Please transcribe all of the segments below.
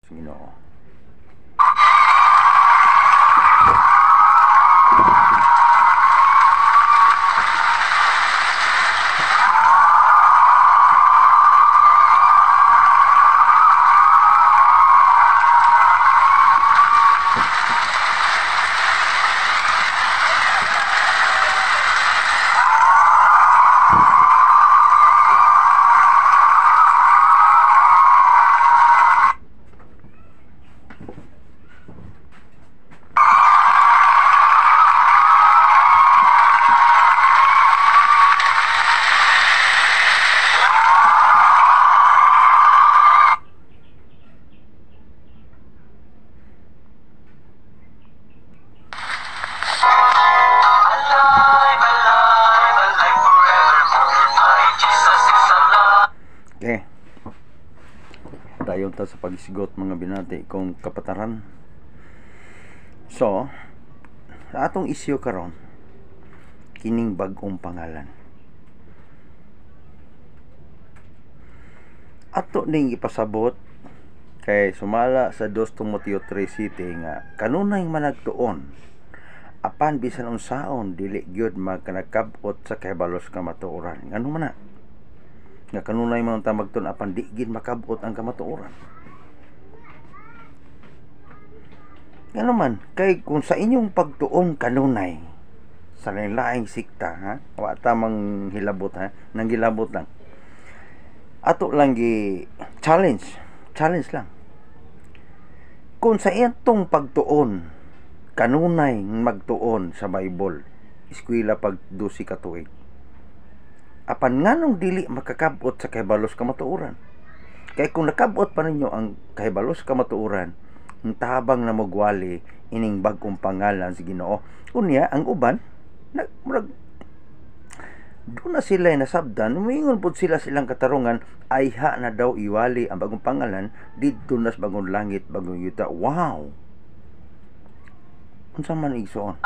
Ginoo. Okay. Dayon ta sa pagsigot mga binati kung kapataran. So, sa atong isyu karon, kining bag-ong pangalan. Ato ning ipasabot kay sumala sa 2 Timoteo 3:7 nga kanunay managtuon apan bisan unsaon dili gyud magkanagkabot sa kahibalos nga matuoran. Ngano man na? Nga kanunay man ta magtun apan di gid makabot ang kamatuoran. Ngano man kay kung sa inyong pagtuon kanunay sa lain-laing sikta ha, wa ta mang hilabot ha, nang gilabot lang. Ato lang gi challenge lang. Kung sa iyong pagtuon kanunay magtuon sa Bible, eskwela pag 12 ka tuig. Apan nganong dili makakabot sa kahibalos kamatuoran? Kay kung nakabot pa ninyo ang kahibalos kamatuoran, ang tabang na magwali ining bag-ong pangalan sa Ginoo. Unya ang uban doon na sila nasabdan, umingon po sila silang katarungan, ayha na daw iwali ang bagong pangalan dito na sa bagong langit, bagong yuta. Wow! Unsa man igsoon?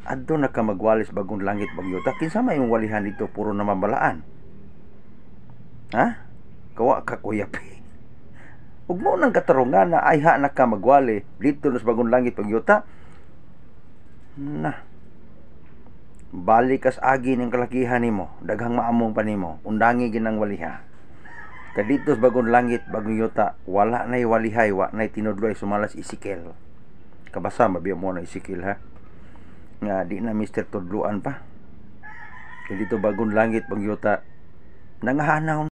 Adto na ka magwalis bagong langit bagyo ta kinsa may walihan dito puro na mabalaan. Ha? Kawa ka kuyap. Ug mo nang katarungan na ayha na ka magwali dito na sa bagong langit bagyo ta. Na. Balik kas agi ning kalakihan nimo, daghang maamong pa nimo, undangi ginang waliha. Kadito sa bagong langit bagong yuta wala nay walihay, wa nay tinudloy sumalas Ezekiel. Kabasa mabiya mo na Ezekiel ha. Nga di na Mr. Tudluan pa. Dito bagong langit, bagyuta, nangahanaw